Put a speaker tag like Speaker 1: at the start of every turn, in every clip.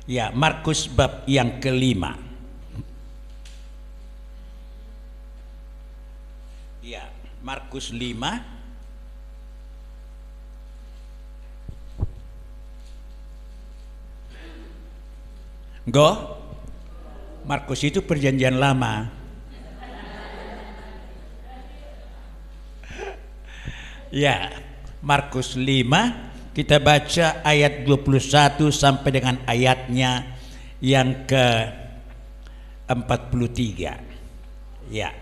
Speaker 1: Ya, Markus bab yang kelima. Ya, Markus 5. Markus itu perjanjian lama. Ya, Markus 5 kita baca ayat 21 sampai dengan ayatnya yang ke-43. Ya,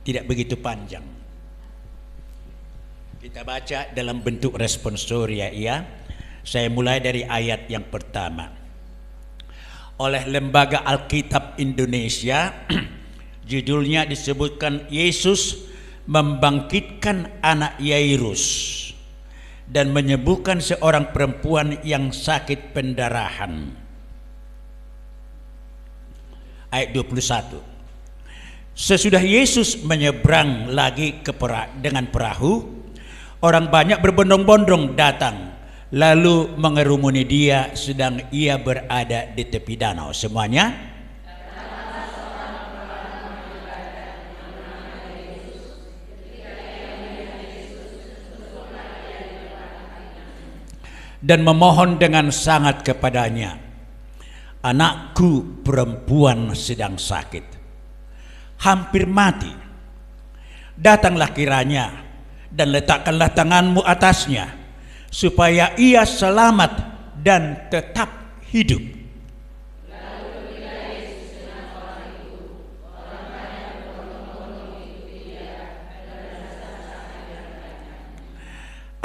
Speaker 1: tidak begitu panjang. Kita baca dalam bentuk responsoria ya. Saya mulai dari ayat yang pertama. Oleh Lembaga Alkitab Indonesia judulnya disebutkan Yesus membangkitkan anak Yairus dan menyembuhkan seorang perempuan yang sakit pendarahan. Ayat 21. Sesudah Yesus menyeberang lagi dengan perahu, orang banyak berbondong-bondong datang lalu mengerumuni dia sedang ia berada di tepi danau. Semuanya dan memohon dengan sangat kepadanya, anakku perempuan sedang sakit, hampir mati. Datanglah kiranya dan letakkanlah tanganmu atasnya, supaya ia selamat dan tetap hidup.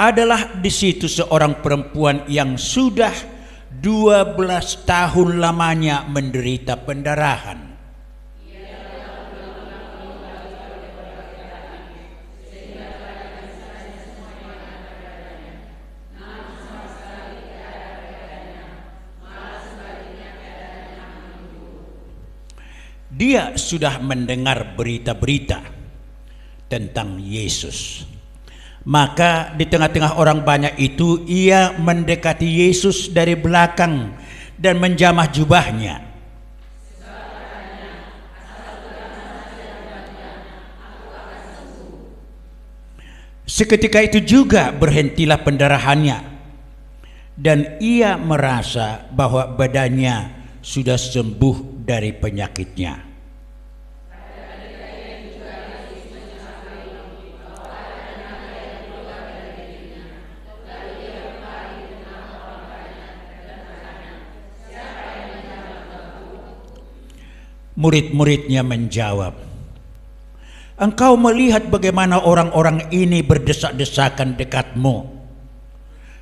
Speaker 1: Adalah di situ seorang perempuan yang sudah 12 tahun lamanya menderita pendarahan. Dia sudah mendengar berita-berita tentang Yesus. Maka di tengah-tengah orang banyak itu ia mendekati Yesus dari belakang dan menjamah jubahnya. Seketika itu juga berhentilah pendarahannya dan ia merasa bahwa badannya sudah sembuh dari penyakitnya. Murid-muridnya menjawab, engkau melihat bagaimana orang-orang ini berdesak-desakan dekatmu,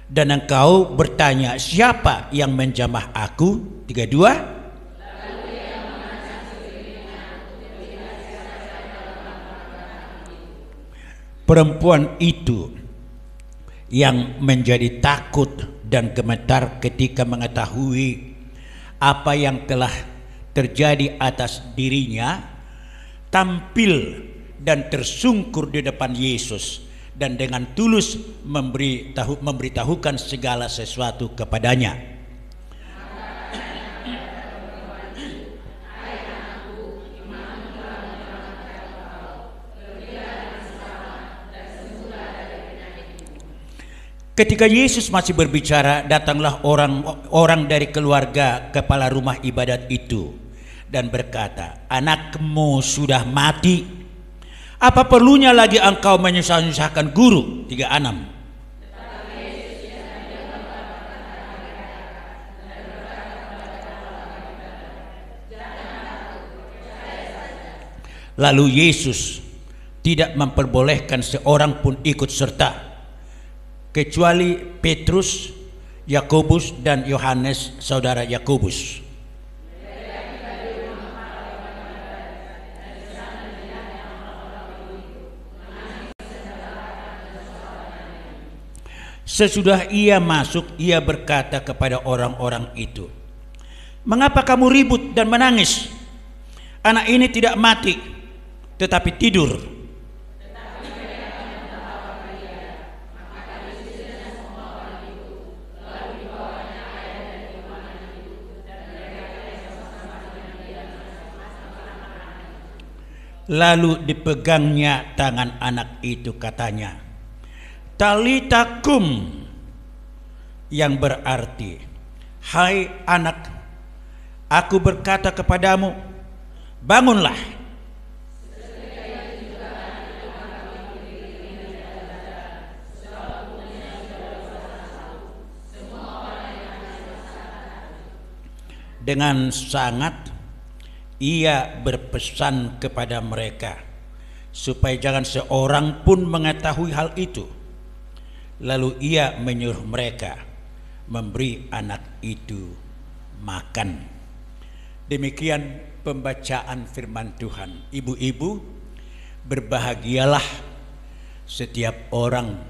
Speaker 1: dan engkau bertanya, siapa yang menjamah aku? 32. Perempuan itu yang menjadi takut dan gemetar ketika mengetahui apa yang telah terjadi atas dirinya, tampil dan tersungkur di depan Yesus dan dengan tulus memberitahukan segala sesuatu kepadanya. Ketika Yesus masih berbicara, datanglah orang dari keluarga kepala rumah ibadat itu dan berkata, anakmu sudah mati. Apa perlunya lagi engkau menyusah-nyusahkan guru? 36. Lalu Yesus tidak memperbolehkan seorang pun ikut serta, kecuali Petrus, Yakobus dan Yohanes saudara Yakobus. Sesudah ia masuk, ia berkata kepada orang-orang itu, mengapa kamu ribut dan menangis? Anak ini tidak mati, tetapi tidur. Lalu dipegangnya tangan anak itu, katanya, Talita kum, yang berarti, hai anak, aku berkata kepadamu, bangunlah. Dengan sangat ia berpesan kepada mereka supaya jangan seorang pun mengetahui hal itu. Lalu ia menyuruh mereka memberi anak itu makan. Demikian pembacaan firman Tuhan. Ibu-ibu, berbahagialah setiap orang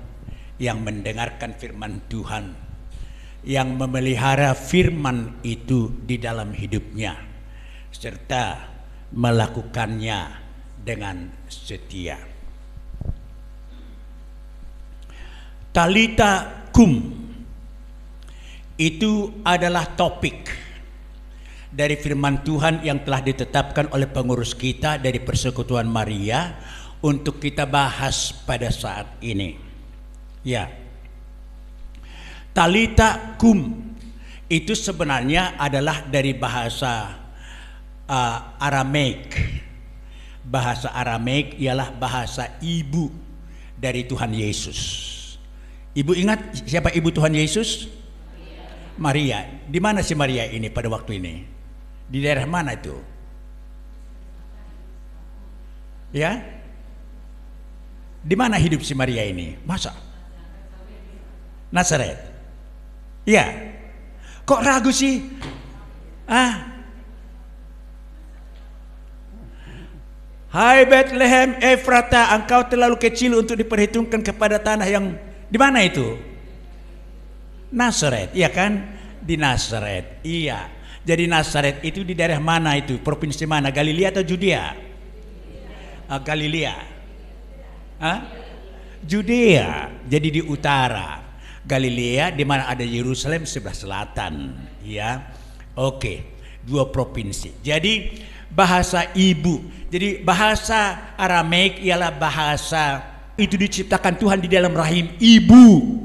Speaker 1: yang mendengarkan firman Tuhan, yang memelihara firman itu di dalam hidupnya, serta melakukannya dengan setia. Talita kum itu adalah topik dari firman Tuhan yang telah ditetapkan oleh pengurus kita dari Persekutuan Maria untuk kita bahas pada saat ini. Ya, Talita kum itu sebenarnya adalah dari bahasa Aramaik. Bahasa Aramaik ialah bahasa ibu dari Tuhan Yesus. Ibu ingat siapa ibu Tuhan Yesus? Maria. Di mana si Maria ini pada waktu ini? Di daerah mana itu? Ya? Di mana hidup si Maria ini? Masa? Nazaret. Ya. Kok ragu sih? Hai Bethlehem Efrata, engkau terlalu kecil untuk diperhitungkan kepada tanah yang di mana itu? Nazaret, iya kan? Di Nazaret, iya. Jadi Nazaret itu di daerah mana itu? Provinsi mana? Galilea atau Judea? Galilea. Judea. Jadi di utara. Galilea di mana ada Yerusalem sebelah selatan, ya. Oke, dua provinsi. Jadi bahasa ibu. Jadi bahasa Aramaik ialah bahasa itu diciptakan Tuhan di dalam rahim ibu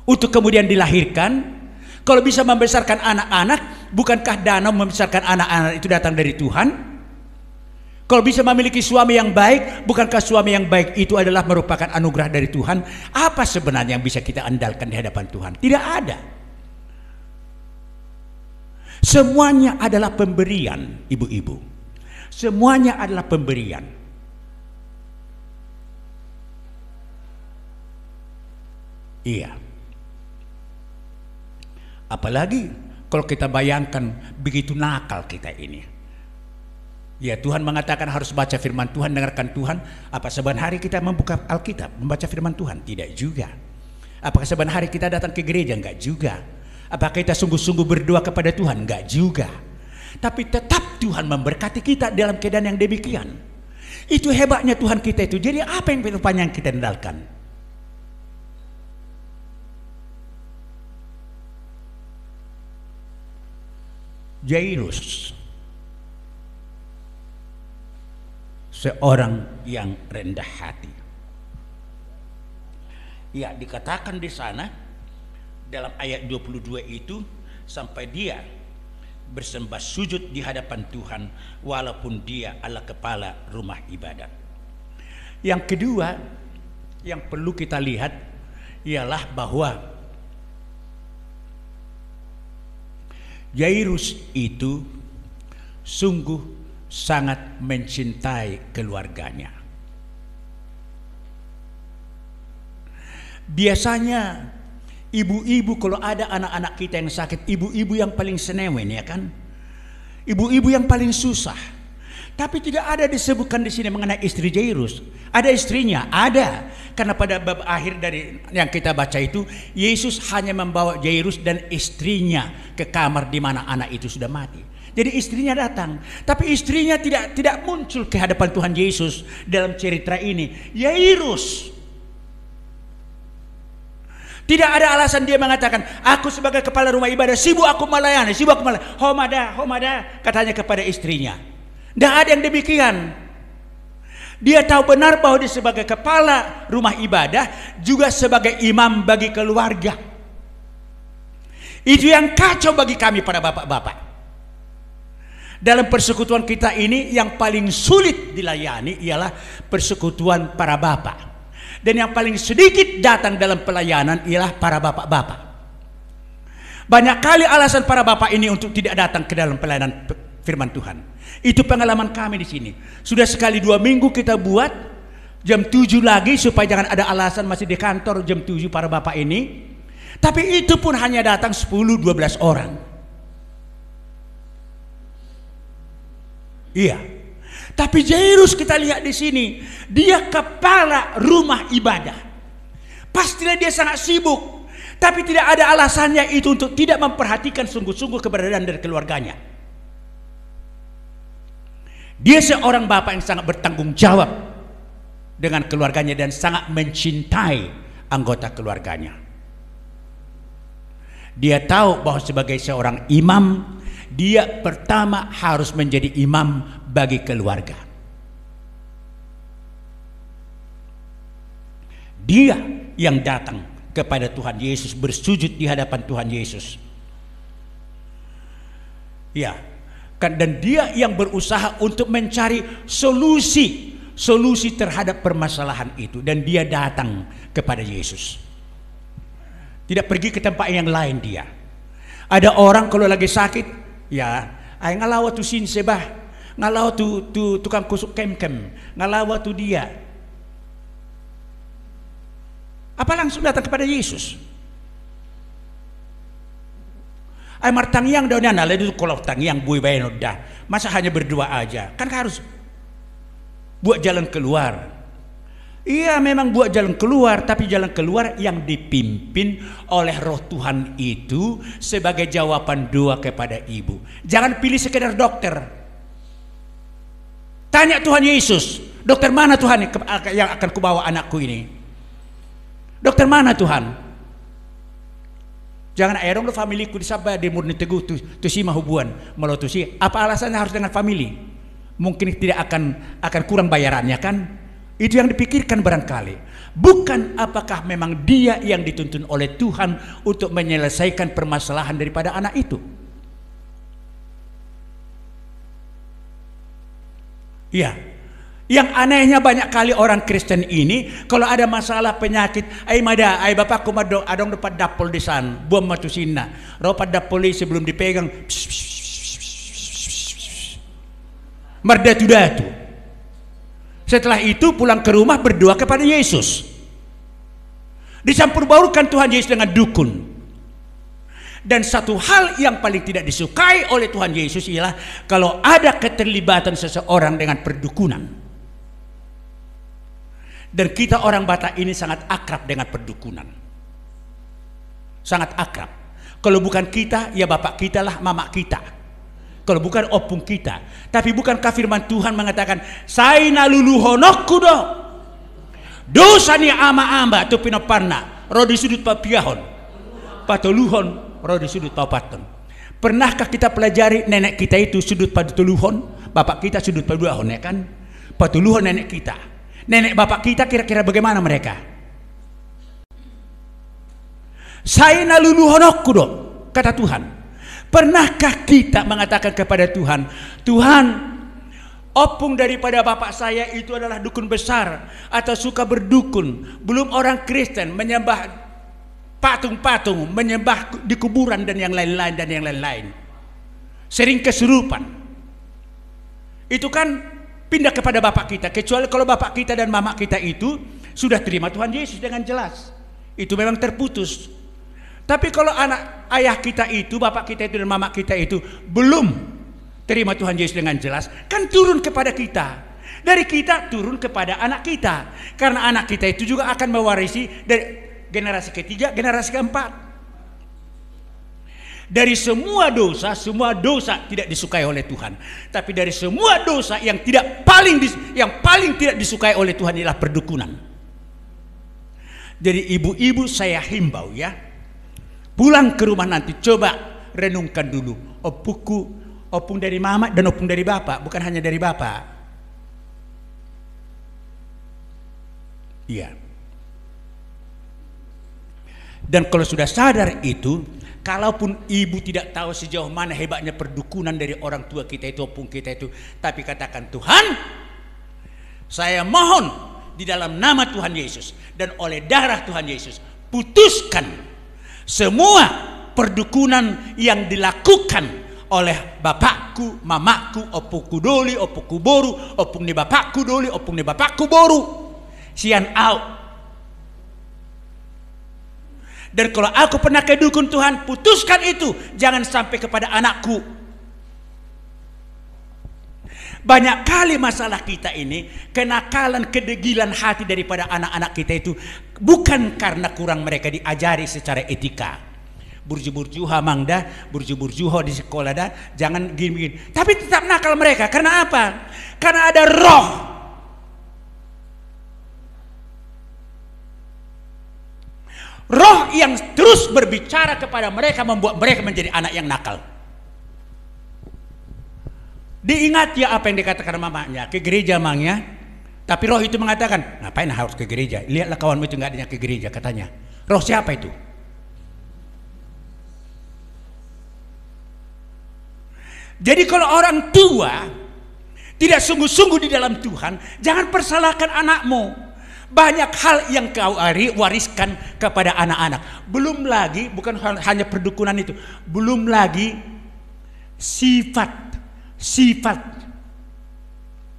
Speaker 1: untuk kemudian dilahirkan. Kalau bisa membesarkan anak-anak, bukankah dana membesarkan anak-anak itu datang dari Tuhan? Kalau bisa memiliki suami yang baik, bukankah suami yang baik itu adalah merupakan anugerah dari Tuhan? Apa sebenarnya yang bisa kita andalkan di hadapan Tuhan? Tidak ada. Semuanya adalah pemberian, ibu-ibu. Semuanya adalah pemberian. Iya. Apalagi kalau kita bayangkan begitu nakal kita ini. Ya, Tuhan mengatakan harus baca firman Tuhan, dengarkan Tuhan. Apa seban hari kita membuka Alkitab, membaca firman Tuhan? Tidak juga. Apakah seban hari kita datang ke gereja? Enggak juga. Apakah kita sungguh-sungguh berdoa kepada Tuhan? Enggak juga. Tapi tetap Tuhan memberkati kita dalam keadaan yang demikian. Itu hebatnya Tuhan kita itu. Jadi apa yang yang kita andalkan? Jairus, seorang yang rendah hati. Ya, dikatakan di sana dalam ayat 22 itu, sampai dia bersembah sujud di hadapan Tuhan walaupun dia adalah kepala rumah ibadat. Yang kedua yang perlu kita lihat ialah bahwa Jairus itu sungguh sangat mencintai keluarganya. Biasanya ibu-ibu kalau ada anak-anak kita yang sakit, ibu-ibu yang paling senewen, ya kan? Ibu-ibu yang paling susah. Tapi tidak ada disebutkan di sini mengenai istri Jairus. Ada istrinya, ada. Karena pada bab akhir dari yang kita baca itu, Yesus hanya membawa Jairus dan istrinya ke kamar di mana anak itu sudah mati. Jadi istrinya datang, tapi istrinya tidak muncul ke hadapan Tuhan Yesus dalam cerita ini. Jairus. Tidak ada alasan dia mengatakan, aku sebagai kepala rumah ibadah sibuk aku melayani, sibuk aku melayani. Homada, homada, katanya kepada istrinya. Tidak ada yang demikian. Dia tahu benar bahwa dia sebagai kepala rumah ibadah juga sebagai imam bagi keluarga. Itu yang kacau bagi kami para bapak-bapak. Dalam persekutuan kita ini yang paling sulit dilayani ialah persekutuan para bapak. Dan yang paling sedikit datang dalam pelayanan ialah para bapak-bapak. Banyak kali alasan para bapak ini untuk tidak datang ke dalam pelayanan firman Tuhan. Itu pengalaman kami di sini. Sudah sekali 2 minggu kita buat jam 7 lagi supaya jangan ada alasan masih di kantor jam 7 para bapak ini. Tapi itu pun hanya datang 10-12 orang. Iya. Tapi Jairus kita lihat di sini, dia kepala rumah ibadah. Pastilah dia sangat sibuk. Tapi tidak ada alasannya itu untuk tidak memperhatikan sungguh-sungguh keberadaan dari keluarganya. Dia seorang bapak yang sangat bertanggung jawab dengan keluarganya dan sangat mencintai anggota keluarganya. Dia tahu bahwa sebagai seorang imam, dia pertama harus menjadi imam bagi keluarga. Dia yang datang kepada Tuhan Yesus, bersujud di hadapan Tuhan Yesus. Ya, dan dia yang berusaha untuk mencari solusi terhadap permasalahan itu, dan dia datang kepada Yesus. Tidak pergi ke tempat yang lain dia. Ada orang kalau lagi sakit, ya, ay ngalawa tu sin sebah, ngalawa tu tukang kusuk kem-kem, ngalawa tu dia. Apa langsung datang kepada Yesus? Ay martangyang daw niya nalay itu kalau tangyang buy bayan dah. Masa hanya berdua aja? Kan harus buat jalan keluar. Iya, memang buat jalan keluar, tapi jalan keluar yang dipimpin oleh Roh Tuhan itu sebagai jawaban doa kepada ibu. Jangan pilih sekedar dokter. Tanya Tuhan Yesus, dokter mana Tuhan yang akan kubawa anakku ini? Dokter mana Tuhan? Jangan ayarong lo familiku disabah di murni teguh tu si mahubuan malah tu si. Apa alasannya harus dengan family? Mungkin tidak akan kurang bayarannya kan? Itu yang dipikirkan barangkali. Bukan apakah memang dia yang dituntun oleh Tuhan untuk menyelesaikan permasalahan daripada anak itu. Ya. Yang anehnya banyak kali orang Kristen ini kalau ada masalah penyakit, ay mada, ay bapakku madong adong dapat dapol di sana, buam matusina. Ropat dapol sebelum dipegang, merdatu-datu. Setelah itu pulang ke rumah berdoa kepada Yesus. Dicampur baurkan Tuhan Yesus dengan dukun. Dan satu hal yang paling tidak disukai oleh Tuhan Yesus ialah kalau ada keterlibatan seseorang dengan perdukunan. Dan kita orang Batak ini sangat akrab dengan perdukunan. Sangat akrab. Kalau bukan kita, ya bapak kita lah, mama kita. Kalau bukan opung kita. Tapi bukankah firman Tuhan mengatakan, Saina luluhonokku do. Dosa ni ama-ama tu pinoparna. Rodi sudut papiahon. Patoluhon, rodi sudut papaton. Pernahkah kita pelajari nenek kita itu sudut patoluhon? Bapak kita sudut paduahon, ya kan? Patoluhon nenek kita. Nenek bapak kita kira-kira bagaimana mereka? Saya naluluhonokku dong, kata Tuhan. Pernahkah kita mengatakan kepada Tuhan, Tuhan, opung daripada bapak saya itu adalah dukun besar atau suka berdukun, belum orang Kristen, menyembah patung-patung, menyembah di kuburan dan yang lain-lain. Sering kesurupan. Itu kan pindah kepada bapak kita, kecuali kalau bapak kita dan mama kita itu sudah terima Tuhan Yesus dengan jelas, itu memang terputus. Tapi kalau ayah kita itu, bapak kita itu dan mama kita itu belum terima Tuhan Yesus dengan jelas, kan turun kepada kita, dari kita turun kepada anak kita, karena anak kita itu juga akan mewarisi dari generasi ketiga, generasi keempat. Dari semua dosa tidak disukai oleh Tuhan. Tapi dari semua dosa yang paling tidak disukai oleh Tuhan ialah perdukunan. Jadi ibu-ibu saya himbau ya, pulang ke rumah nanti coba renungkan dulu opung dari mama dan opung dari bapak, bukan hanya dari bapak. Iya. Dan kalau sudah sadar itu, kalaupun ibu tidak tahu sejauh mana hebatnya perdukunan dari orang tua kita itu, opung kita itu, tapi katakan, Tuhan, saya mohon di dalam nama Tuhan Yesus dan oleh darah Tuhan Yesus, putuskan semua perdukunan yang dilakukan oleh bapakku, mamaku, opungku doli, opungku boru, opung ni bapakku doli, opung ni bapakku boru, sian out. Dan kalau aku pernah ke dukun, Tuhan, putuskan itu, jangan sampai kepada anakku. Banyak kali masalah kita ini, kenakalan, kedegilan hati daripada anak-anak kita itu bukan karena kurang mereka diajari secara etika. Burju-burjuha mangda, burju-burjuho di sekolah dah, jangan gini-gini. Tapi tetap nakal mereka, karena apa? Karena ada roh. Roh yang terus berbicara kepada mereka membuat mereka menjadi anak yang nakal. Diingat ya apa yang dikatakan mamanya, ke gereja mangnya. Tapi roh itu mengatakan, ngapain harus ke gereja? Lihatlah kawanmu itu nggak adanya ke gereja, katanya. Roh siapa itu? Jadi kalau orang tua tidak sungguh-sungguh di dalam Tuhan, jangan persalahkan anakmu. Banyak hal yang kau wariskan kepada anak-anak. Belum lagi, bukan hanya perdukunan itu, belum lagi sifat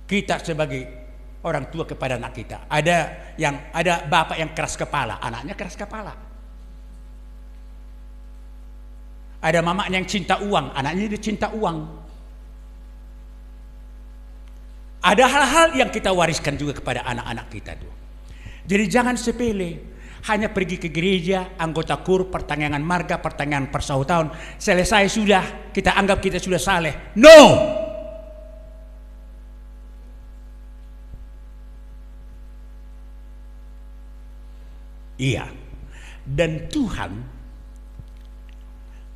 Speaker 1: kita sebagai orang tua kepada anak kita. Ada bapak yang keras kepala, anaknya keras kepala. Ada mama yang cinta uang, anaknya dia cinta uang. Ada hal-hal yang kita wariskan juga kepada anak-anak kita tuh. Jadi jangan sepele, hanya pergi ke gereja, anggota kur, pertanyaan marga, pertanyaan persautan, selesai sudah, kita anggap kita sudah saleh. No! Iya. Dan Tuhan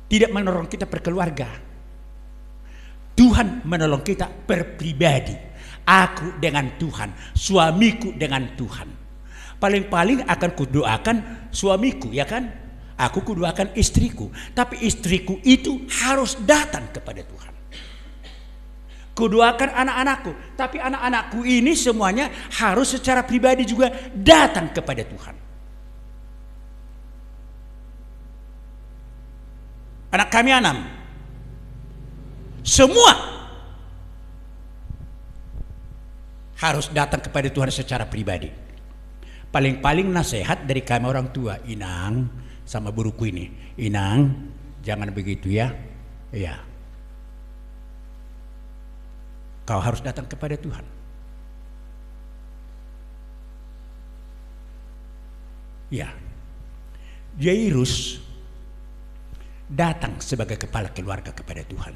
Speaker 1: tidak menolong kita berkeluarga. Tuhan menolong kita berpribadi. Aku dengan Tuhan, suamiku dengan Tuhan. Paling-paling akan kudoakan suamiku, ya kan? Aku kudoakan istriku. Tapi istriku itu harus datang kepada Tuhan. Kudoakan anak-anakku. Tapi anak-anakku ini semuanya harus secara pribadi juga datang kepada Tuhan. Anak kami 6. Semua harus datang kepada Tuhan secara pribadi. Paling-paling nasihat dari kami orang tua, Inang sama buruku ini, Inang jangan begitu ya, iya. Kau harus datang kepada Tuhan. Ya, Jairus datang sebagai kepala keluarga kepada Tuhan,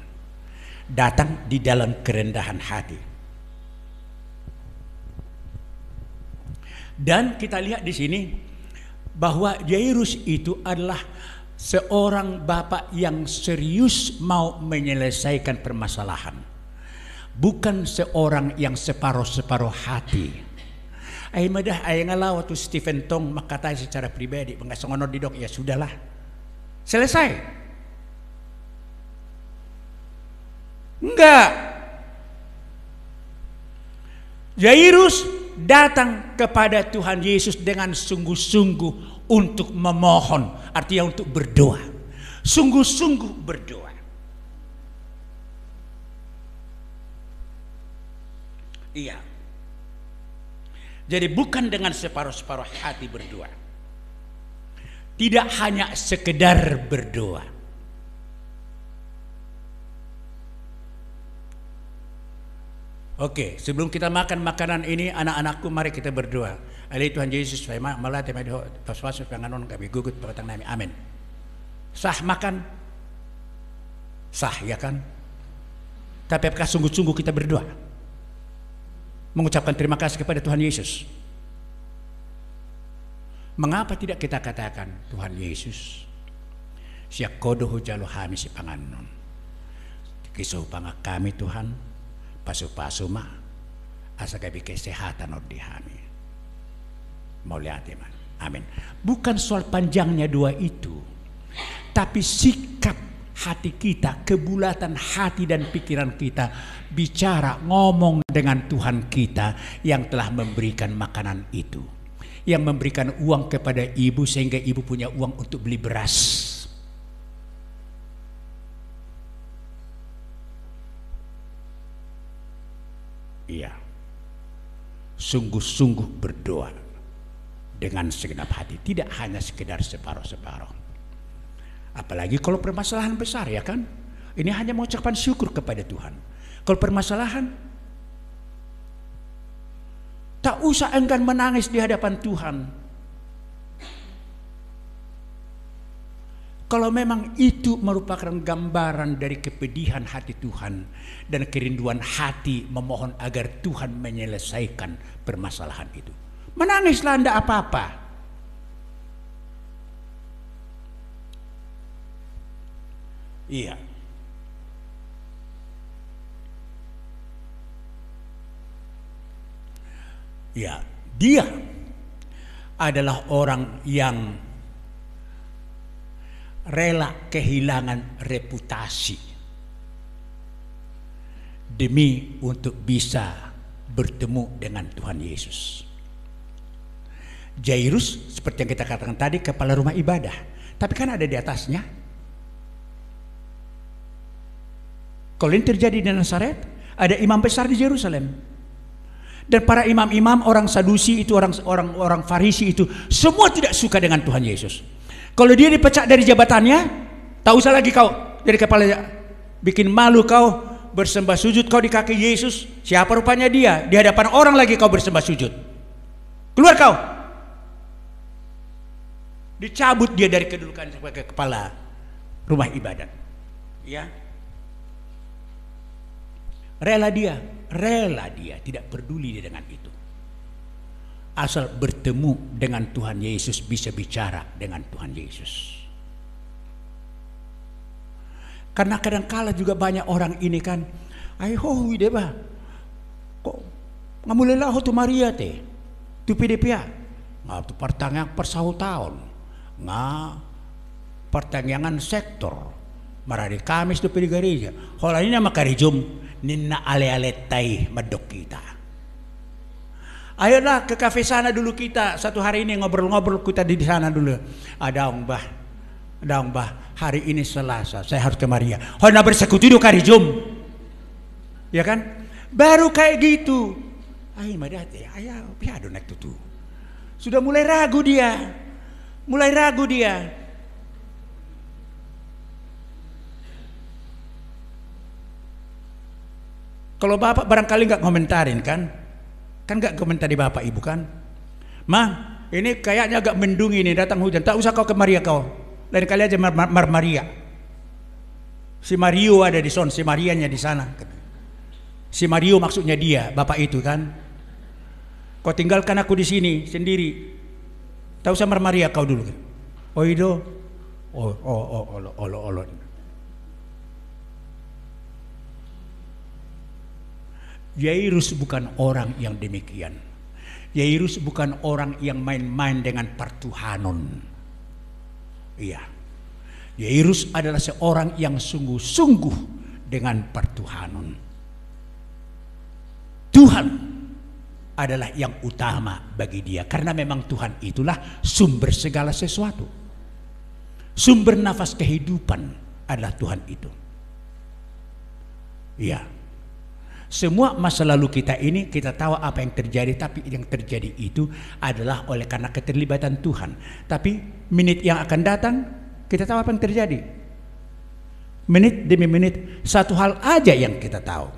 Speaker 1: datang di dalam kerendahan hati. Dan kita lihat di sini bahwa Jairus itu adalah seorang bapak yang serius mau menyelesaikan permasalahan, bukan seorang yang separuh-separuh hati. Ay madah ay ngalaw tu Stephen Tong makatai secara pribadi, mengasongonod di dok, ya sudahlah, selesai. Enggak. Jairus datang kepada Tuhan Yesus dengan sungguh-sungguh untuk memohon, artinya untuk berdoa. Sungguh-sungguh berdoa. Iya. Jadi bukan dengan separuh-separuh hati berdoa. Tidak hanya sekedar berdoa. Oke, sebelum kita makan makanan ini, anak-anakku, mari kita berdoa. Alai Tuhan Yesus, saya malah temado pas-pas panganon kami gugut patang nami. Amin. Sah makan? Sah, ya kan? Tapi apakah sungguh-sungguh kita berdoa? Mengucapkan terima kasih kepada Tuhan Yesus. Mengapa tidak kita katakan, Tuhan Yesus, siap kodoh jalo hami si panganon. Kisah pangak kami Tuhan, pasu-pasu mah asa gabi kesehatan di kami. Mau lihat teman. Amin. Bukan soal panjangnya doa itu, tapi sikap hati kita, kebulatan hati dan pikiran kita bicara, ngomong dengan Tuhan kita yang telah memberikan makanan itu, yang memberikan uang kepada ibu sehingga ibu punya uang untuk beli beras. Iya, sungguh-sungguh berdoa dengan segenap hati, tidak hanya sekedar separuh-separuh. Apalagi kalau permasalahan besar, ya kan? Ini hanya mengucapkan syukur kepada Tuhan. Kalau permasalahan, tak usah enggan menangis di hadapan Tuhan. Kalau memang itu merupakan gambaran dari kepedihan hati Tuhan dan kerinduan hati memohon agar Tuhan menyelesaikan permasalahan itu, menangislah, tidak apa-apa. Iya. Ya, dia adalah orang yang rela kehilangan reputasi demi untuk bisa bertemu dengan Tuhan Yesus. Jairus seperti yang kita katakan tadi kepala rumah ibadah, tapi kan ada di atasnya. Kalau ini terjadi di Nazaret, ada imam besar di Yerusalem. Dan para imam-imam, orang Sadusi itu, orang Farisi itu, semua tidak suka dengan Tuhan Yesus. Kalau dia dipecat dari jabatannya, tak usah lagi kau jadi kepala, bikin malu kau bersembah sujud kau di kaki Yesus. Siapa rupanya dia? Di hadapan orang lagi kau bersembah sujud. Keluar kau. Dicabut dia dari kedudukan sebagai kepala rumah ibadat. Ya. Rela dia tidak peduli dia dengan itu. Asal bertemu dengan Tuhan Yesus, bisa bicara dengan Tuhan Yesus. Karena kadang-kala juga banyak orang ini kan, ayo deba, kok ngamulela tu Maria te, tu PDPA, nggak tu pertanyaan persau tahun, nggak pertanyaan sektor, marari Kamis tu pergi gereja, kalau ini nama karijum, nina ale-ale tai medok kita. Ayolah ke kafe sana dulu kita satu hari ini ngobrol-ngobrol kita di sana dulu. Ada mbah, hari ini Selasa, saya harus ke Maria. Hona bersekutu do kari jum, ya kan? Baru kayak gitu. Ayo madate, ayo piado naik tutu. Sudah mulai ragu dia, Kalau bapak barangkali nggak komentarin kan nggak komentari bapak ibu kan, Mang, ini kayaknya agak mendung ini, datang hujan, tak usah kau ke Maria kau, lain kali aja Maria. Si Mario ada di son, si Marianya di sana. Si Mario maksudnya dia, bapak itu kan. Kau tinggalkan aku di sini sendiri, tak usah Maria kau dulu. Oh itu, oh. Yairus bukan orang yang demikian. Yairus bukan orang yang main-main dengan pertuhanon. Iya. Yairus adalah seorang yang sungguh-sungguh dengan pertuhanon. Tuhan adalah yang utama bagi dia, karena memang Tuhan itulah sumber segala sesuatu. Sumber nafas kehidupan adalah Tuhan itu. Iya. Semua masa lalu kita ini kita tahu apa yang terjadi, tapi yang terjadi itu adalah oleh karena keterlibatan Tuhan. Tapi menit yang akan datang kita tahu apa yang terjadi. Menit demi menit, satu hal aja yang kita tahu,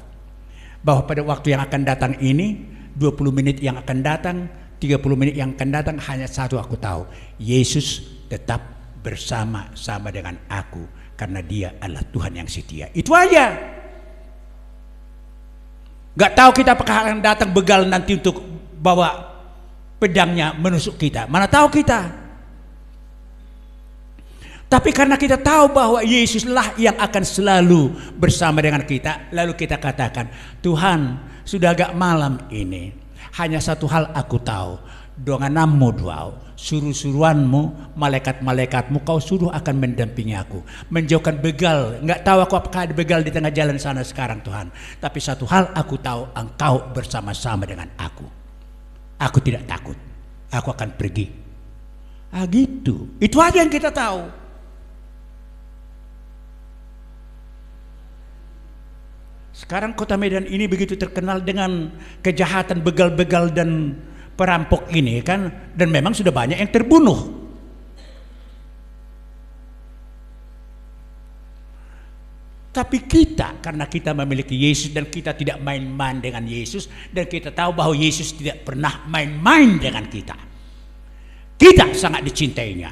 Speaker 1: bahwa pada waktu yang akan datang ini, 20 menit yang akan datang, 30 menit yang akan datang, hanya satu aku tahu, Yesus tetap bersama-sama dengan aku karena dia adalah Tuhan yang setia. Itu aja. Gak tahu kita apakah akan datang begal nanti untuk bawa pedangnya menusuk kita. Mana tahu kita. Tapi karena kita tahu bahwa Yesuslah yang akan selalu bersama dengan kita, lalu kita katakan, Tuhan, sudah agak malam ini, hanya satu hal aku tahu, donganammu duau, suruh-suruhanmu, malaikat-malaikatmu kau suruh akan mendampingi aku, menjauhkan begal. Nggak tahu aku apakah ada begal di tengah jalan sana sekarang Tuhan, tapi satu hal aku tahu, Engkau bersama-sama dengan aku. Aku tidak takut, aku akan pergi. Gitu, itu aja yang kita tahu. Sekarang kota Medan ini begitu terkenal dengan kejahatan begal-begal dan perampok ini kan, dan memang sudah banyak yang terbunuh. Tapi kita, karena kita memiliki Yesus dan kita tidak main-main dengan Yesus, dan kita tahu bahwa Yesus tidak pernah main-main dengan kita. Kita sangat dicintainya.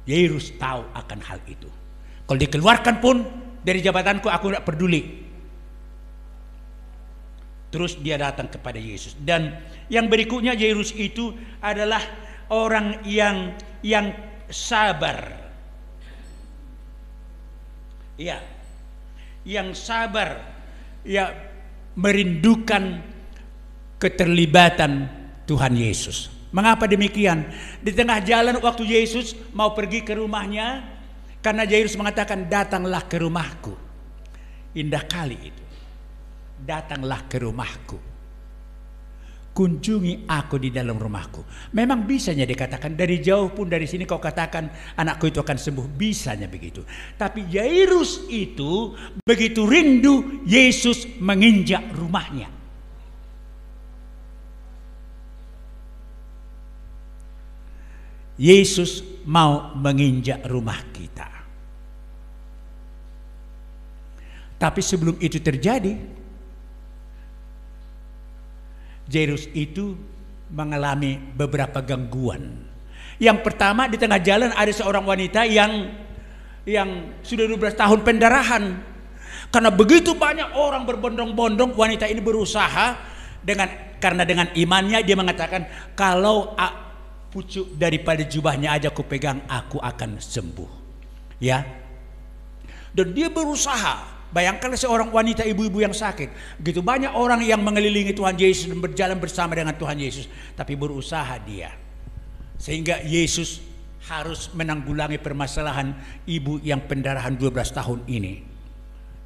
Speaker 1: Yairus tahu akan hal itu. Kalau dikeluarkan pun dari jabatanku, aku tidak peduli. Terus dia datang kepada Yesus. Dan yang berikutnya, Yairus itu adalah orang yang sabar. Ya, yang sabar, ya, merindukan keterlibatan Tuhan Yesus. Mengapa demikian? Di tengah jalan waktu Yesus mau pergi ke rumahnya, karena Yairus mengatakan, datanglah ke rumahku. Indah kali itu. Datanglah ke rumahku. Kunjungi aku di dalam rumahku. Memang bisanya dikatakan dari jauh pun, dari sini kau katakan anakku itu akan sembuh. Bisanya begitu. Tapi Yairus itu begitu rindu Yesus menginjak rumahnya. Yesus mau menginjak rumah kita. Tapi sebelum itu terjadi, Yairus itu mengalami beberapa gangguan. Yang pertama, di tengah jalan ada seorang wanita yang sudah 12 tahun pendarahan. Karena begitu banyak orang berbondong-bondong, wanita ini berusaha karena dengan imannya dia mengatakan, kalau pucuk daripada jubahnya aja aku pegang, aku akan sembuh. Ya. Dan dia berusaha. Bayangkan seorang wanita, ibu-ibu yang sakit. Begitu banyak orang yang mengelilingi Tuhan Yesus dan berjalan bersama dengan Tuhan Yesus, tapi berusaha dia. Sehingga Yesus harus menanggulangi permasalahan ibu yang pendarahan 12 tahun ini.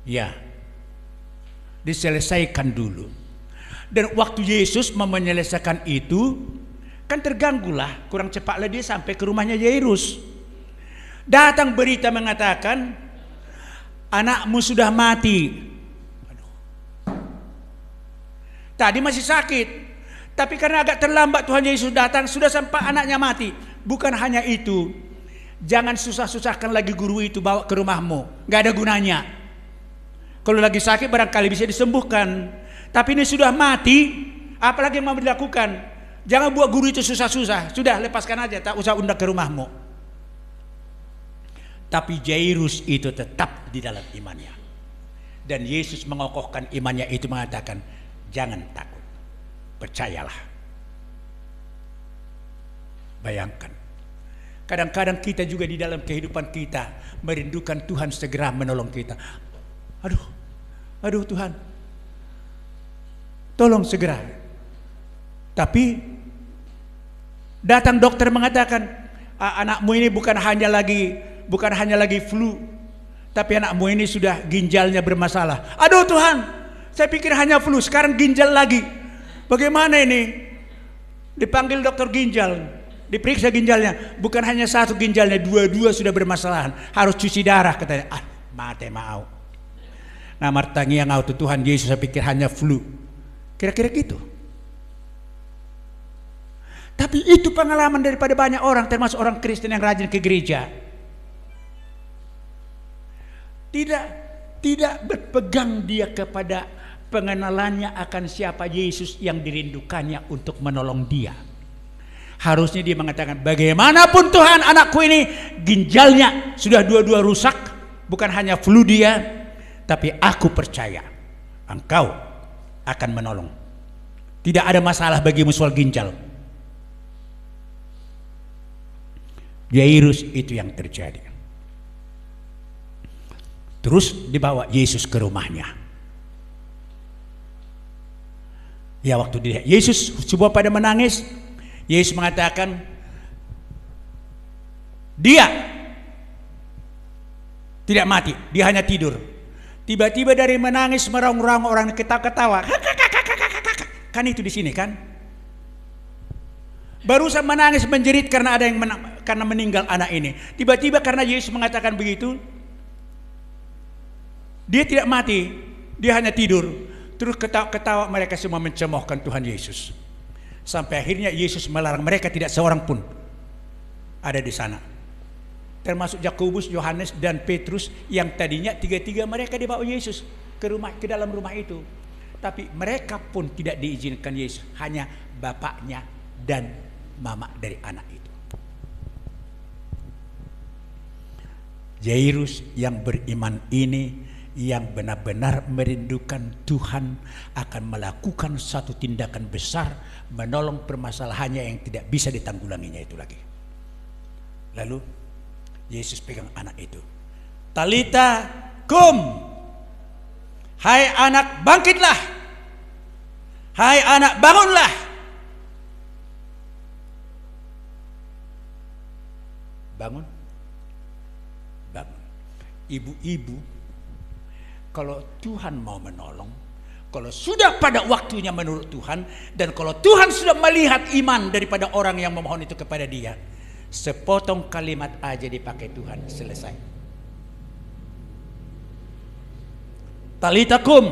Speaker 1: Ya. Diselesaikan dulu. Dan waktu Yesus mau menyelesaikan itu, kan terganggulah, kurang cepatlah dia sampai ke rumahnya Yairus. Datang berita mengatakan, anakmu sudah mati. Aduh. Tadi masih sakit, tapi karena agak terlambat Tuhan Yesus datang, sudah sampai anaknya mati. Bukan hanya itu, jangan susah-susahkan lagi guru itu bawa ke rumahmu, gak ada gunanya. Kalau lagi sakit barangkali bisa disembuhkan, tapi ini sudah mati, apalagi yang mau dilakukan? Jangan buat guru itu susah-susah. Sudah, lepaskan aja, tak usah undang ke rumahmu. Tapi Yairus itu tetap di dalam imannya. Dan Yesus mengokohkan imannya itu, mengatakan, jangan takut, percayalah. Bayangkan, kadang-kadang kita juga di dalam kehidupan kita merindukan Tuhan segera menolong kita. Aduh Tuhan, tolong segera. Tapi datang dokter mengatakan, anakmu ini bukan hanya lagi flu, tapi anakmu ini sudah ginjalnya bermasalah. Aduh Tuhan, saya pikir hanya flu, sekarang ginjal lagi. Bagaimana ini? Dipanggil dokter ginjal, diperiksa ginjalnya, bukan hanya satu ginjalnya, dua-dua sudah bermasalahan, harus cuci darah katanya. Mate mau. Nah, martangi yang auto Tuhan Yesus, saya pikir hanya flu. Kira-kira gitu. Tapi itu pengalaman daripada banyak orang, termasuk orang Kristen yang rajin ke gereja. Tidak berpegang dia kepada pengenalannya akan siapa Yesus yang dirindukannya untuk menolong dia. Harusnya dia mengatakan, bagaimanapun Tuhan, anakku ini ginjalnya sudah dua-dua rusak, bukan hanya flu dia, tapi aku percaya Engkau akan menolong. Tidak ada masalah bagimu soal ginjal. Yairus itu yang terjadi. Terus dibawa Yesus ke rumahnya. Ya, waktu Yesus semua pada menangis, Yesus mengatakan dia tidak mati, dia hanya tidur. Tiba-tiba dari menangis meraung-raung orang ketawa-ketawa. Kan itu di sini kan? Barusan menangis menjerit karena ada yang karena meninggal anak ini. Tiba-tiba karena Yesus mengatakan begitu, dia tidak mati, dia hanya tidur. Terus ketawa-ketawa mereka semua mencemoohkan Tuhan Yesus. Sampai akhirnya Yesus melarang mereka, tidak seorang pun ada di sana. Termasuk Yakobus, Yohanes dan Petrus yang tadinya tiga-tiga mereka dibawa Yesus ke dalam rumah itu. Tapi mereka pun tidak diizinkan Yesus, hanya bapaknya dan mama dari anak itu. Jairus yang beriman ini, yang benar-benar merindukan Tuhan, akan melakukan satu tindakan besar menolong permasalahannya yang tidak bisa ditanggulanginya itu lagi. Lalu Yesus pegang anak itu. Talita kum. Hai anak, bangkitlah. Hai anak, bangunlah. Bangun. Bangun. Ibu-ibu, kalau Tuhan mau menolong, kalau sudah pada waktunya menurut Tuhan, dan kalau Tuhan sudah melihat iman daripada orang yang memohon itu kepada Dia, sepotong kalimat aja dipakai Tuhan, selesai. Talita kum.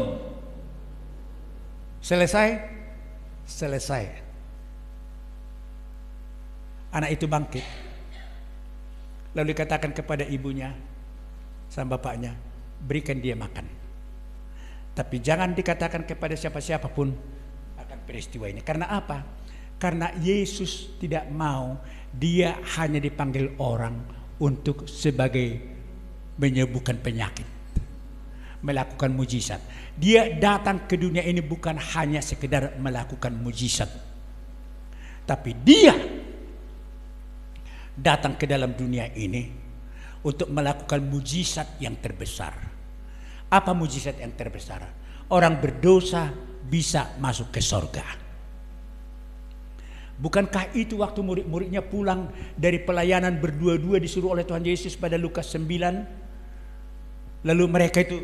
Speaker 1: Selesai. Selesai. Anak itu bangkit. Lalu dikatakan kepada ibunya sama bapaknya, berikan dia makan. Tapi jangan dikatakan kepada siapa-siapa pun akan peristiwa ini. Karena apa? Karena Yesus tidak mau dia hanya dipanggil orang untuk sebagai menyembuhkan penyakit, melakukan mujizat. Dia datang ke dunia ini bukan hanya sekedar melakukan mujizat, tapi dia datang ke dalam dunia ini untuk melakukan mujizat yang terbesar. Apa mujizat yang terbesar? Orang berdosa bisa masuk ke sorga. Bukankah itu waktu murid-muridnya pulang dari pelayanan berdua-dua disuruh oleh Tuhan Yesus pada Lukas 9? Lalu mereka itu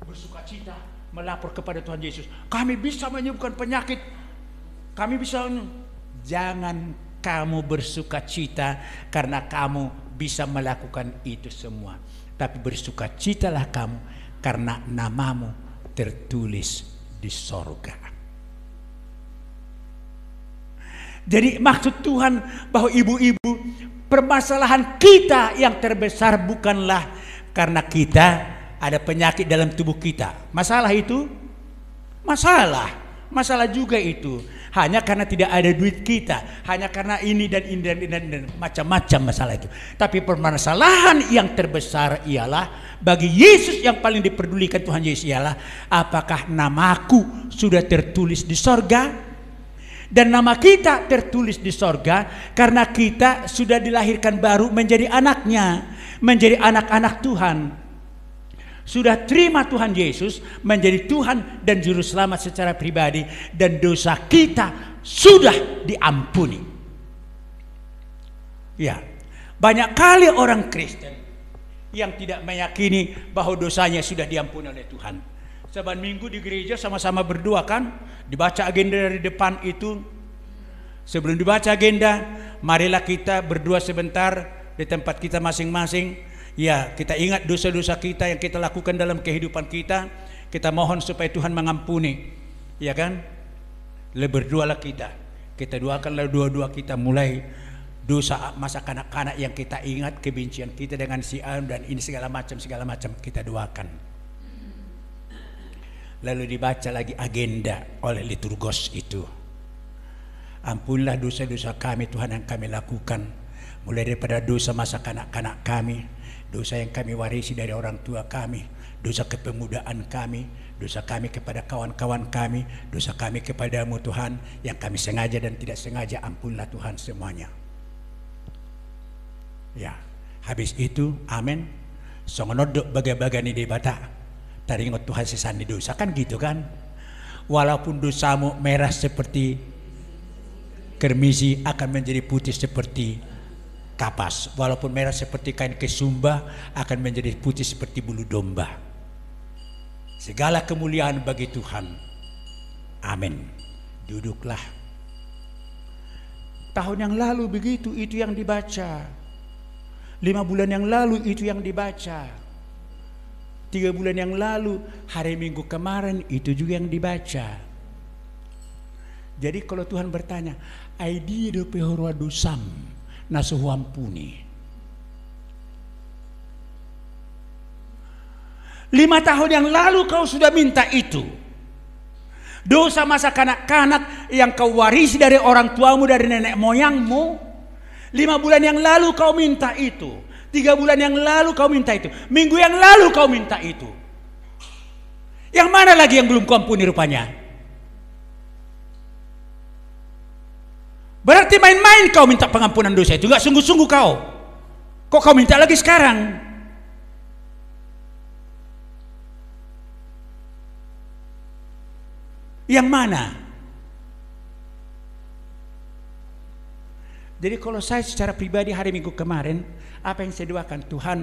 Speaker 1: bersukacita melapor kepada Tuhan Yesus, kami bisa menyembuhkan penyakit, kami bisa. Jangan kamu bersukacita karena kamu bisa melakukan itu semua, tapi bersukacitalah kamu karena namamu tertulis di sorga. Jadi maksud Tuhan bahwa ibu-ibu, permasalahan kita yang terbesar bukanlah karena kita ada penyakit dalam tubuh kita. Masalah itu masalah juga itu. Hanya karena tidak ada duit kita, hanya karena ini dan macam-macam masalah itu. Tapi permasalahan yang terbesar ialah bagi Yesus yang paling diperdulikan Tuhan Yesus ialah apakah namaku sudah tertulis di sorga? Dan nama kita tertulis di sorga karena kita sudah dilahirkan baru menjadi anaknya, menjadi anak-anak Tuhan. Sudah terima Tuhan Yesus menjadi Tuhan dan Juru Selamat secara pribadi, dan dosa kita sudah diampuni. Ya, banyak kali orang Kristen yang tidak meyakini bahwa dosanya sudah diampuni oleh Tuhan. Saban minggu di gereja sama-sama berdoa kan, dibaca agenda dari depan itu. Sebelum dibaca agenda, marilah kita berdoa sebentar di tempat kita masing-masing. Ya, kita ingat dosa-dosa kita yang kita lakukan dalam kehidupan kita. Kita mohon supaya Tuhan mengampuni. Ya kan? Berdoalah kita. Kita doakanlah doa-doa kita, mulai dosa masa kanak-kanak yang kita ingat, kebencian kita dengan si A dan ini segala macam kita doakan. Lalu dibaca lagi agenda oleh liturgos itu. Ampunilah dosa-dosa kami Tuhan yang kami lakukan, mulai daripada dosa masa kanak-kanak kami, dosa yang kami warisi dari orang tua kami, dosa kepemudaan kami, dosa kami kepada kawan-kawan kami, dosa kami kepadamu Tuhan, yang kami sengaja dan tidak sengaja, ampunilah Tuhan semuanya. Ya, habis itu amin. Songonodok baga-baga ni di bata. Taringot Tuhan sesani dosa kan gitu kan. Walaupun dosamu merah seperti kermisi, akan menjadi putih seperti kapas. Walaupun merah seperti kain kesumba, akan menjadi putih seperti bulu domba. Segala kemuliaan bagi Tuhan. Amin. Duduklah. Tahun yang lalu begitu, itu yang dibaca. 5 bulan yang lalu itu yang dibaca. 3 bulan yang lalu, hari Minggu kemarin itu juga yang dibaca. Jadi kalau Tuhan bertanya, "Aidi do pehorwa dosam nasuhu ampuni." 5 tahun yang lalu kau sudah minta itu. Dosa masa kanak-kanak yang kau warisi dari orang tuamu, dari nenek moyangmu. 5 bulan yang lalu kau minta itu. 3 bulan yang lalu kau minta itu. Minggu yang lalu kau minta itu. Yang mana lagi yang belum kau ampuni rupanya? Berarti main-main kau minta pengampunan dosa itu. Gak sungguh-sungguh kau. Kok kau minta lagi sekarang? Yang mana? Jadi kalau saya secara pribadi hari Minggu kemarin, apa yang saya doakan, Tuhan,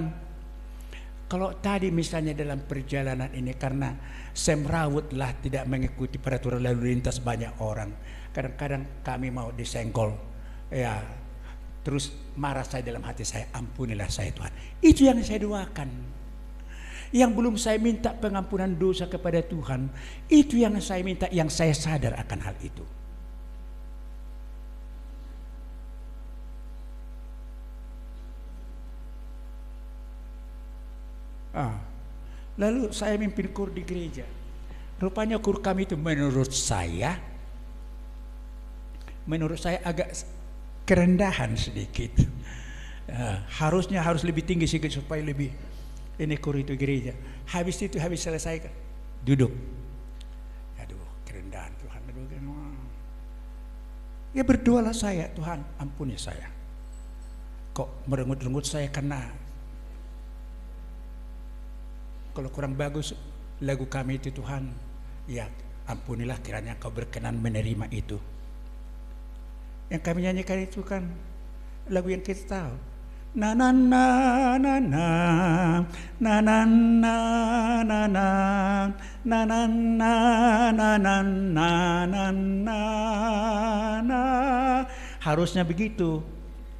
Speaker 1: kalau tadi misalnya dalam perjalanan ini karena semrawutlah tidak mengikuti peraturan lalu lintas banyak orang, kadang-kadang kami mau disenggol, ya, terus marah saya dalam hati saya, ampunilah saya Tuhan. Itu yang saya doakan. Yang belum saya minta pengampunan dosa kepada Tuhan, itu yang saya minta, yang saya sadar akan hal itu. Lalu saya mimpin kur di gereja. Rupanya kur kami itu menurut saya agak kerendahan sedikit. Harusnya harus lebih tinggi sedikit supaya lebih ini kur itu gereja. Habis itu habis selesai duduk. Aduh, kerendahan Tuhan. Ya berdoalah saya, Tuhan ampuni saya. Kok merengut-rengut saya karena kalau kurang bagus lagu kami itu Tuhan, ya ampunilah kiranya Kau berkenan menerima itu. Yang kami nyanyikan itu kan lagu yang kita tahu. Na na na na na na na na na na na na na na na na na. Harusnya begitu,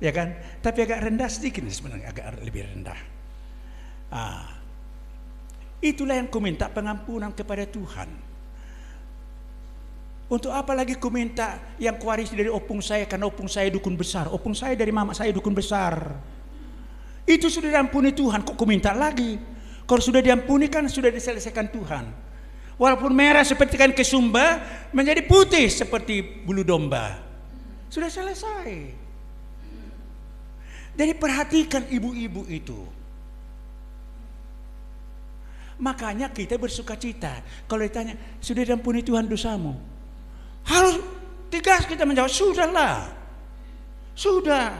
Speaker 1: ya kan? Tapi agak rendah sedikit sebenarnya, agak lebih rendah. Itulah yang ku minta pengampunan kepada Tuhan. Untuk apa lagi ku minta yang kuwarisi dari opung saya, karena opung saya dukun besar. Opung saya dari mama saya dukun besar. Itu sudah diampuni Tuhan, kok ku minta lagi? Kalau sudah diampuni kan sudah diselesaikan Tuhan. Walaupun merah seperti kain kesumba, menjadi putih seperti bulu domba. Sudah selesai. Jadi perhatikan ibu-ibu itu. Makanya kita bersuka cita. Kalau ditanya, sudah diampuni Tuhan dosamu? Harus tegas kita menjawab, sudahlah. Sudah.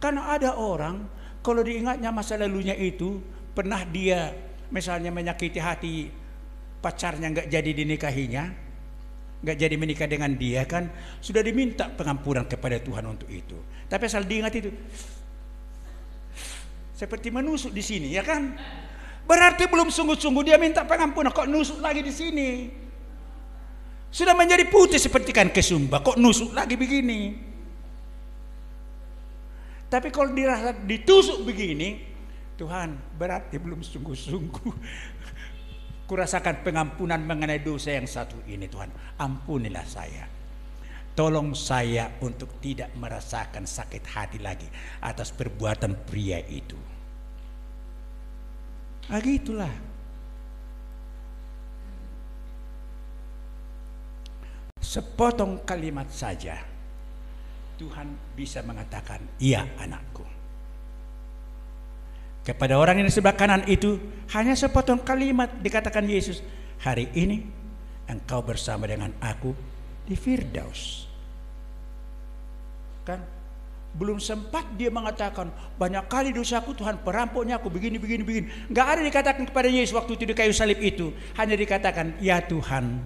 Speaker 1: Karena ada orang, kalau diingatnya masa lalunya itu, pernah dia misalnya menyakiti hati pacarnya, nggak jadi dinikahinya, nggak jadi menikah dengan dia, kan sudah diminta pengampunan kepada Tuhan untuk itu. Tapi asal diingat itu, seperti menusuk di sini, ya kan? Berarti belum sungguh-sungguh dia minta pengampunan, kok nusuk lagi di sini? Sudah menjadi putih seperti kain kesumba, kok nusuk lagi begini? Tapi kalau dirasa ditusuk begini, Tuhan berarti belum sungguh-sungguh. Kurasakan pengampunan mengenai dosa yang satu ini, Tuhan ampunilah saya. Tolong saya untuk tidak merasakan sakit hati lagi atas perbuatan pria itu. Gitulah. Sepotong kalimat saja Tuhan bisa mengatakan, iya anakku. Kepada orang yang di sebelah kanan itu hanya sepotong kalimat dikatakan Yesus, hari ini engkau bersama dengan aku di Firdaus. Kan Belum sempat dia mengatakan, banyak kali dosaku Tuhan, perampoknya aku begini. Nggak ada dikatakan kepada Yesus waktu itu di kayu salib itu. Hanya dikatakan, ya Tuhan,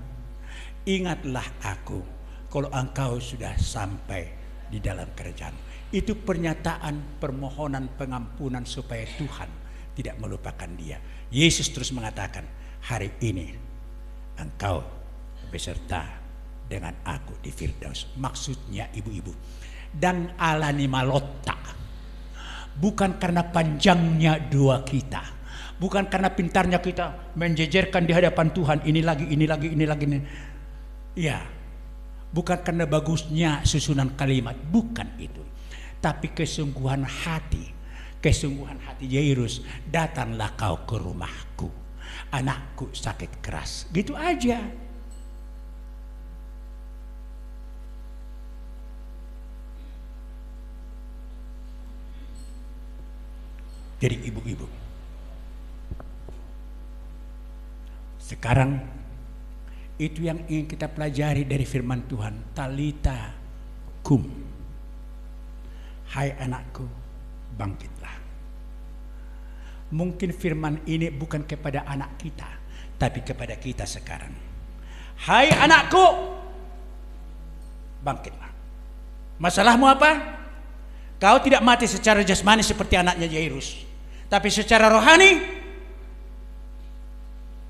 Speaker 1: ingatlah aku kalau engkau sudah sampai di dalam kerajaan. Itu pernyataan permohonan pengampunan supaya Tuhan tidak melupakan dia. Yesus terus mengatakan, hari ini engkau beserta dengan aku di Firdaus. Maksudnya ibu-ibu, dan alani malotta, bukan karena panjangnya doa kita, bukan karena pintarnya kita menjejerkan di hadapan Tuhan ini lagi. Ya, bukan karena bagusnya susunan kalimat, bukan itu, tapi kesungguhan hati Jairus, datanglah kau ke rumahku, anakku sakit keras, gitu aja. Jadi ibu-ibu, sekarang itu yang ingin kita pelajari dari firman Tuhan. Talita kum, hai anakku, bangkitlah. Mungkin firman ini bukan kepada anak kita, tapi kepada kita sekarang. Hai anakku, bangkitlah. Masalahmu apa? Kau tidak mati secara jasmani seperti anaknya Jairus, tapi secara rohani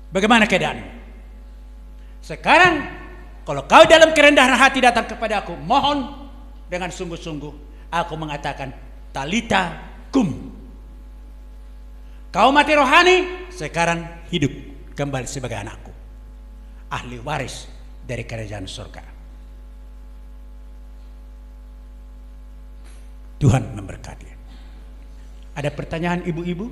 Speaker 1: bagaimana keadaanmu? Sekarang kalau kau dalam kerendahan hati datang kepada aku, mohon dengan sungguh-sungguh, aku mengatakan talita kum. Kau mati rohani, sekarang hidup kembali sebagai anakku, ahli waris dari kerajaan surga. Tuhan memberkati. Ada pertanyaan ibu-ibu?